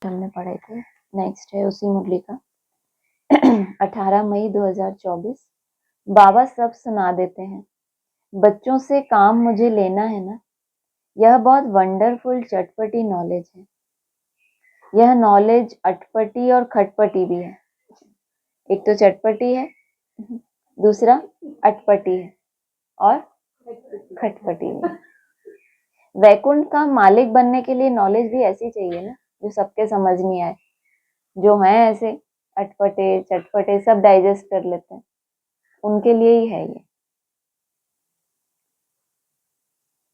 Last हमने पढ़े थे। नेक्स्ट है उसी मुरली का 18 मई 2024। बाबा सब सुना देते हैं, बच्चों से काम मुझे लेना है ना। यह बहुत वंडरफुल चटपटी नॉलेज है। यह नॉलेज अटपटी और खटपटी भी है। एक तो चटपटी है, दूसरा अटपटी है और खटपटी भी। वैकुंठ का मालिक बनने के लिए नॉलेज भी ऐसी चाहिए ना, जो सबके समझ में आए। जो हैं ऐसे अटपटे चटपटे सब डाइजेस्ट कर लेते हैं, उनके लिए ही है ये।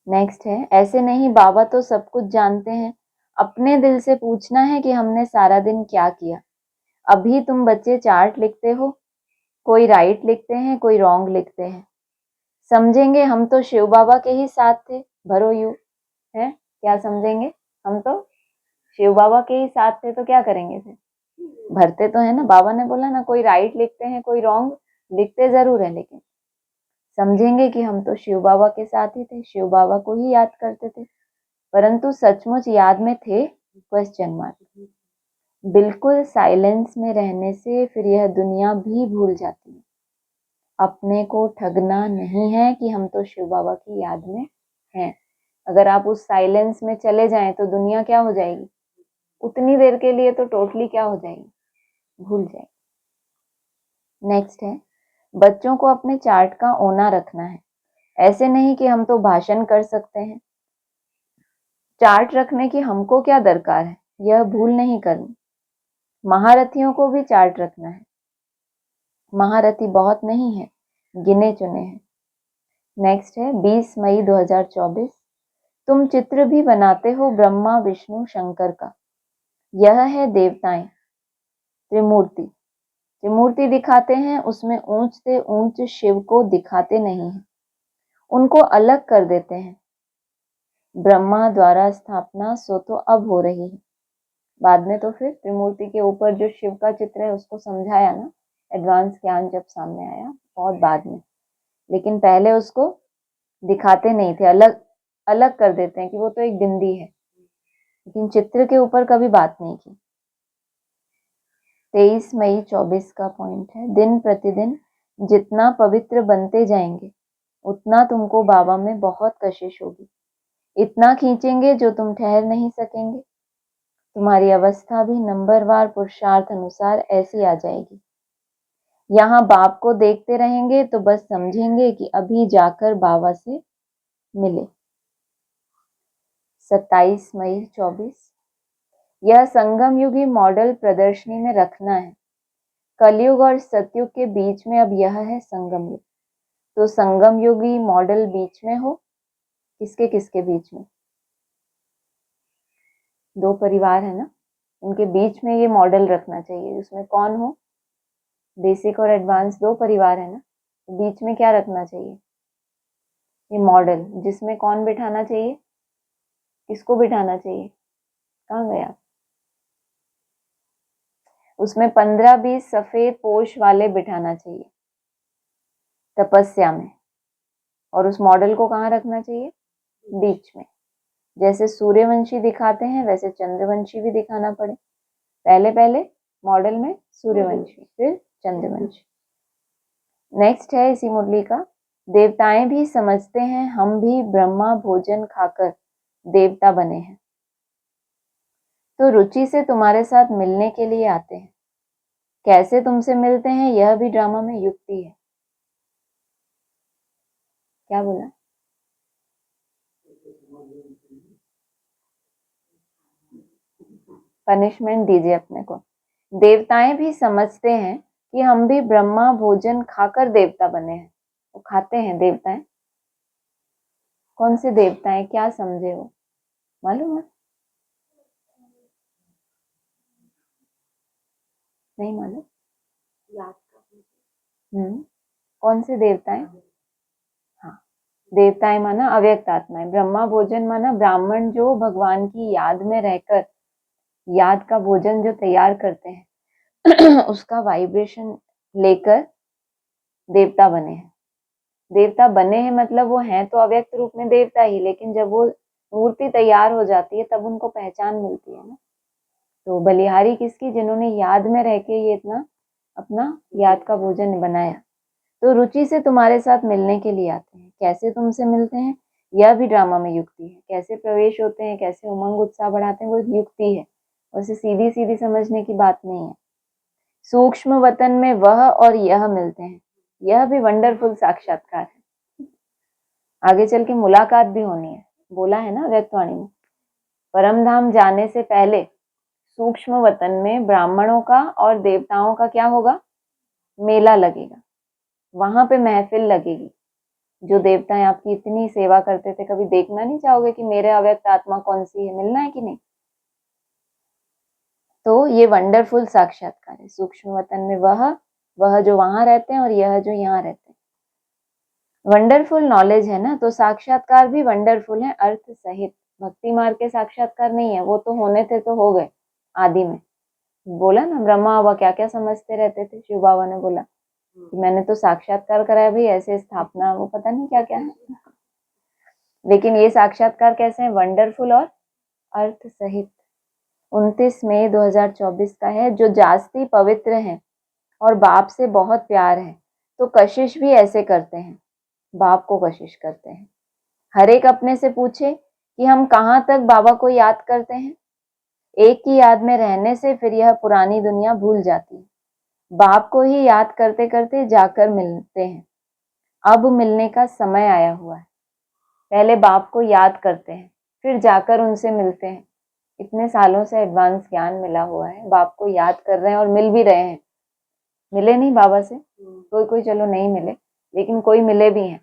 नेक्स्ट है, ऐसे नहीं बाबा तो सब कुछ जानते हैं, अपने दिल से पूछना है कि हमने सारा दिन क्या किया। अभी तुम बच्चे चार्ट लिखते हो, कोई राइट लिखते हैं, कोई रॉन्ग लिखते हैं। समझेंगे हम तो शिव बाबा के ही साथ थे, भरो यू है। क्या समझेंगे, हम तो शिव बाबा के ही साथ थे तो क्या करेंगे फिर, भरते तो है ना। बाबा ने बोला ना, कोई राइट लिखते हैं, कोई रॉन्ग लिखते जरूर है, लेकिन समझेंगे कि हम तो शिव बाबा के साथ ही थे, शिव बाबा को ही याद करते थे। परंतु सचमुच याद में थे, क्वेश्चन मार्क। बिल्कुल साइलेंस में रहने से फिर यह दुनिया भी भूल जाती है। अपने को ठगना नहीं है कि हम तो शिव बाबा की याद में हैं। अगर आप उस साइलेंस में चले जाएं तो दुनिया क्या हो जाएगी, उतनी देर के लिए तो टोटली क्या हो जाएगी, भूल जाएगी। नेक्स्ट है, बच्चों को अपने चार्ट का ओना रखना है। ऐसे नहीं कि हम तो भाषण कर सकते हैं, चार्ट रखने की हमको क्या दरकार है, यह भूल नहीं करनी। महारथियों को भी चार्ट रखना है। महारथी बहुत नहीं है, गिने चुने हैं। नेक्स्ट है 20 मई 2024। तुम चित्र भी बनाते हो ब्रह्मा विष्णु शंकर का। यह है देवताएं, त्रिमूर्ति। त्रिमूर्ति दिखाते हैं, उसमें ऊंच से ऊंच शिव को दिखाते नहीं हैं, उनको अलग कर देते हैं। ब्रह्मा द्वारा स्थापना सो तो अब हो रही है, बाद में तो फिर त्रिमूर्ति के ऊपर जो शिव का चित्र है उसको समझाया ना, एडवांस ज्ञान जब सामने आया बहुत बाद में। लेकिन पहले उसको दिखाते नहीं थे, अलग अलग कर देते हैं कि वो तो एक बिंदी है, लेकिन चित्र के ऊपर कभी बात नहीं की। 23 मई 24 का पॉइंट है, दिन प्रतिदिन जितना पवित्र बनते जाएंगे उतना तुमको बाबा में बहुत कशिश होगी। इतना खींचेंगे जो तुम ठहर नहीं सकेंगे। तुम्हारी अवस्था भी नंबरवार पुरुषार्थ अनुसार ऐसी आ जाएगी। यहाँ बाप को देखते रहेंगे तो बस समझेंगे कि अभी जाकर बाबा से मिले। 27 मई 24। यह संगम युगी मॉडल प्रदर्शनी में रखना है। कलयुग और सतयुग के बीच में अब यह है संगम युग। तो संगम युगी मॉडल बीच में हो, किसके किसके बीच में, दो परिवार है ना, उनके बीच में ये मॉडल रखना चाहिए। उसमें कौन हो, बेसिक और एडवांस दो परिवार है ना, तो बीच में क्या रखना चाहिए, ये मॉडल। जिसमें कौन बिठाना चाहिए, किसको बिठाना चाहिए, कहाँ गया, उसमें 15-20 सफेद पोश वाले बिठाना चाहिए तपस्या में। और उस मॉडल को कहाँ रखना चाहिए, बीच में। जैसे सूर्यवंशी दिखाते हैं वैसे चंद्रवंशी भी दिखाना पड़े। पहले पहले मॉडल में सूर्यवंशी, फिर चंद्रवंशी। नेक्स्ट है इसी मुरली का, देवताएं भी समझते हैं हम भी ब्रह्मा भोजन खाकर देवता बने हैं, तो रुचि से तुम्हारे साथ मिलने के लिए आते हैं। कैसे तुमसे मिलते हैं यह भी ड्रामा में युक्ति है। क्या बोला, पनिशमेंट दीजिए अपने को। देवताएं भी समझते हैं कि हम भी ब्रह्मा भोजन खाकर देवता बने हैं। वो खाते हैं देवताएं, कौन से देवताएं, क्या समझे वो, मालूम है, नहीं मालूम, कौन से देवताएं, हाँ, देवताएं माना अव्यक्त आत्माएं। ब्रह्मा भोजन माना ब्राह्मण जो भगवान की याद में रहकर याद का भोजन जो तैयार करते हैं उसका वाइब्रेशन लेकर देवता बने हैं। देवता बने हैं मतलब वो हैं तो अव्यक्त रूप में देवता ही, लेकिन जब वो मूर्ति तैयार हो जाती है तब उनको पहचान मिलती है ना। तो बलिहारी किसकी? जिन्होंने याद में रह के ये इतना अपना याद का भोजन बनाया। तो रुचि से तुम्हारे साथ मिलने के लिए आते हैं। कैसे तुमसे मिलते हैं, यह भी ड्रामा में युक्ति है। कैसे प्रवेश होते हैं, कैसे उमंग उत्साह बढ़ाते हैं, वो युक्ति है, उसे सीधी सीधी समझने की बात नहीं है। सूक्ष्म वतन में वह और यह मिलते हैं, यह भी वंडरफुल साक्षात्कार है। आगे चल के मुलाकात भी होनी है, बोला है ना व्यक्तवाणी में। परम धाम जाने से पहले सूक्ष्म वतन में ब्राह्मणों का और देवताओं का क्या होगा? मेला लगेगा, वहां पे महफिल लगेगी। जो देवताएं आपकी इतनी सेवा करते थे, कभी देखना नहीं चाहोगे कि मेरे अव्यक्त आत्मा कौन सी है? मिलना है कि नहीं? तो ये वंडरफुल साक्षात्कार है। सूक्ष्म वतन में वह जो वहां रहते हैं और यह जो यहाँ रहते हैं। वंडरफुल नॉलेज है ना, तो साक्षात्कार भी वंडरफुल है अर्थ सहित। भक्ति मार्ग के साक्षात्कार नहीं है, वो तो होने थे तो हो गए आदि में। बोला ना ब्रह्मा बाबा क्या क्या समझते रहते थे। शिव बाबा ने बोला कि मैंने तो साक्षात्कार कराया भाई, ऐसे स्थापना, वो पता नहीं क्या क्या है। लेकिन ये साक्षात्कार कैसे है? वंडरफुल और अर्थ सहित। 29 मई 2024 का है। जो जास्ती पवित्र हैं और बाप से बहुत प्यार है, तो कशिश भी ऐसे करते हैं, बाप को कशिश करते हैं। हर एक अपने से पूछे कि हम कहाँ तक बाबा को याद करते हैं। एक की याद में रहने से फिर यह पुरानी दुनिया भूल जाती है। बाप को ही याद करते करते जाकर मिलते हैं। अब मिलने का समय आया हुआ है। पहले बाप को याद करते हैं, फिर जाकर उनसे मिलते हैं। इतने सालों से एडवांस ज्ञान मिला हुआ है, बाप को याद कर रहे हैं और मिल भी रहे हैं। मिले नहीं बाबा से, कोई कोई चलो नहीं मिले, लेकिन कोई मिले भी हैं।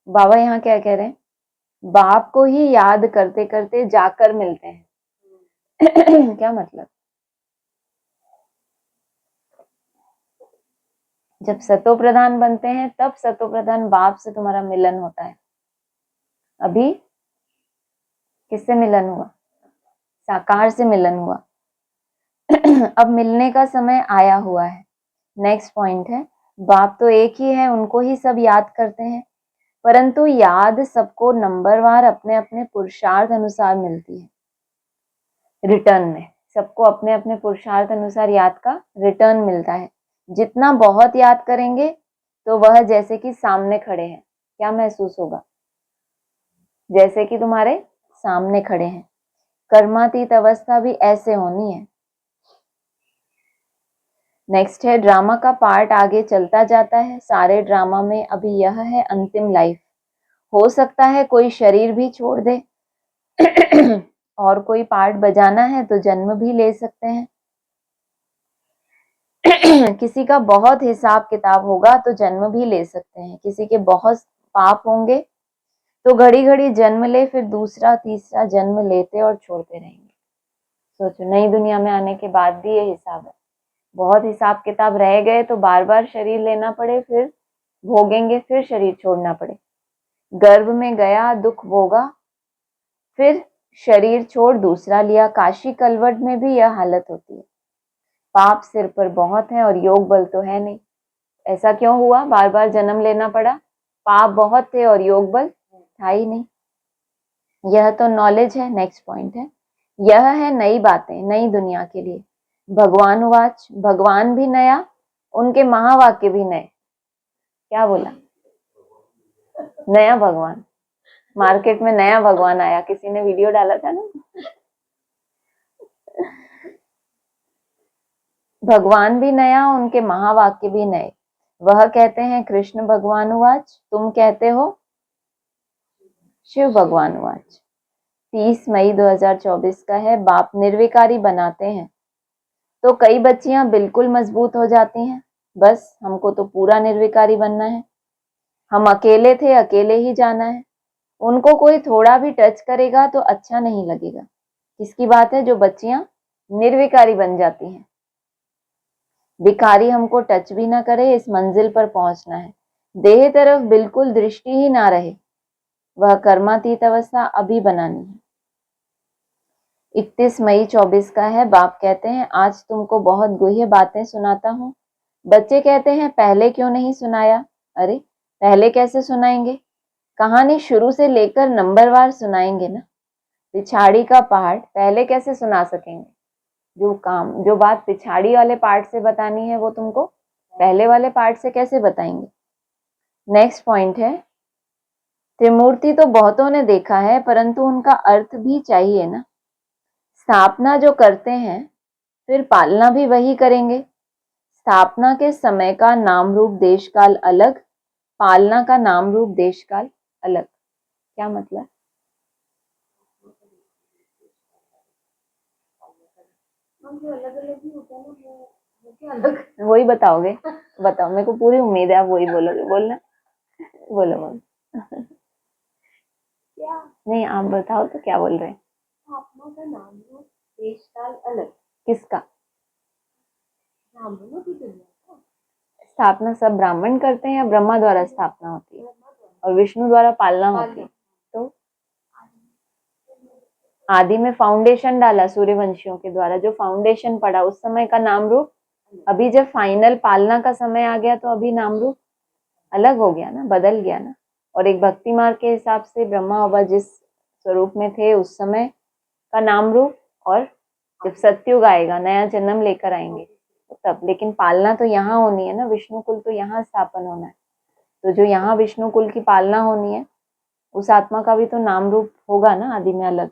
बाबा यहाँ क्या कह रहे हैं? बाप को ही याद करते करते जाकर मिलते हैं। क्या मतलब? जब सतो प्रधान बनते हैं तब सतो प्रधान बाप से तुम्हारा मिलन होता है। अभी किससे मिलन हुआ? साकार से मिलन हुआ। अब मिलने का समय आया हुआ है। नेक्स्ट पॉइंट है, बाप तो एक ही है, उनको ही सब याद करते हैं, परंतु याद सबको नंबरवार अपने अपने पुरुषार्थ अनुसार मिलती है। रिटर्न में सबको अपने अपने पुरुषार्थ अनुसार याद का रिटर्न मिलता है। जितना बहुत याद करेंगे तो वह जैसे कि सामने खड़े हैं। क्या महसूस होगा? जैसे कि तुम्हारे सामने खड़े हैं। कर्मातीत अवस्था भी ऐसे होनी है। नेक्स्ट है, ड्रामा का पार्ट आगे चलता जाता है। सारे ड्रामा में अभी यह है अंतिम लाइफ। हो सकता है कोई शरीर भी छोड़ दे और कोई पार्ट बजाना है तो जन्म भी ले सकते हैं। किसी का बहुत हिसाब किताब होगा तो जन्म भी ले सकते हैं। किसी के बहुत पाप होंगे तो घड़ी घड़ी जन्म ले, फिर दूसरा तीसरा जन्म लेते और छोड़ते रहेंगे। सोचो, नई दुनिया में आने के बाद भी ये हिसाब है। बहुत हिसाब किताब रह गए तो बार बार शरीर लेना पड़े, फिर भोगेंगे, फिर शरीर छोड़ना पड़े। गर्भ में गया, दुख भोगा, फिर शरीर छोड़ दूसरा लिया। काशी कलवट में भी यह हालत होती है। पाप सिर पर बहुत है और योग बल तो है नहीं। ऐसा क्यों हुआ? बार बार जन्म लेना पड़ा। पाप बहुत थे और योग बल था ही नहीं। यह तो नॉलेज है। नेक्स्ट पॉइंट है, यह है नई बातें नई दुनिया के लिए। भगवान वाच, भगवान भी नया, उनके महावाक्य भी नए। क्या बोला? नया भगवान। मार्केट में नया भगवान आया, किसी ने वीडियो डाला था ना। भगवान भी नया, उनके महावाक्य भी नए। वह कहते हैं कृष्ण भगवान वाच, तुम कहते हो शिव भगवान वाच। 30 मई 2024 का है। बाप निर्विकारी बनाते हैं तो कई बच्चियां बिल्कुल मजबूत हो जाती हैं। बस हमको तो पूरा निर्विकारी बनना है। हम अकेले थे, अकेले ही जाना है। उनको कोई थोड़ा भी टच करेगा तो अच्छा नहीं लगेगा। किसकी बात है? जो बच्चियां निर्विकारी बन जाती हैं। भिखारी हमको टच भी ना करे, इस मंजिल पर पहुंचना है। देह तरफ बिल्कुल दृष्टि ही ना रहे, वह कर्मातीत अवस्था अभी बनानी है। 31 मई 24 का है। बाप कहते हैं आज तुमको बहुत गुह्य बातें सुनाता हूँ। बच्चे कहते हैं पहले क्यों नहीं सुनाया? अरे पहले कैसे सुनाएंगे? कहानी शुरू से लेकर नंबरवार सुनाएंगे ना। पिछाड़ी का पार्ट पहले कैसे सुना सकेंगे? जो बात पिछाड़ी वाले पार्ट से बतानी है वो तुमको पहले वाले पार्ट से कैसे बताएंगे। नेक्स्ट पॉइंट है, त्रिमूर्ति तो बहुतों ने देखा है परंतु उनका अर्थ भी चाहिए ना। स्थापना जो करते हैं फिर पालना भी वही करेंगे। स्थापना के समय का नाम रूप देश काल अलग, पालना का नाम रूप देश काल अलग। क्या मतलब? वही बताओगे? बताओ, मेरे को पूरी उम्मीद है आप वही बोलोगे। बोलना, बोलो बोलो। क्या नहीं, आप बताओ तो क्या बोल रहे हैं? स्थापना का नाम रूप देश काल अलग। किसका? ब्राह्मणों की दुनिया का। स्थापना सब ब्राह्मण करते हैं या ब्रह्मा द्वारा स्थापना होती है और विष्णु द्वारा पालना होती है? तो आदि में फाउंडेशन डाला सूर्यवंशियों के द्वारा, जो फाउंडेशन पड़ा उस समय का नाम रूप, अभी जब फाइनल पालना का समय आ गया तो अभी नाम रूप अलग हो गया ना, बदल गया ना। और एक भक्ति मार्ग के हिसाब से ब्रह्मा बाबा जिस स्वरूप में थे उस समय का नाम रूप, और जब सत्युग आएगा, नया जन्म लेकर आएंगे तो तब। लेकिन पालना तो यहाँ होनी है ना, विष्णु कुल तो यहाँ स्थापन होना है। तो जो यहाँ विष्णु कुल की पालना होनी है उस आत्मा का भी तो नाम रूप होगा ना आदि में अलग।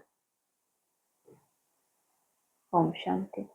ओम शांति।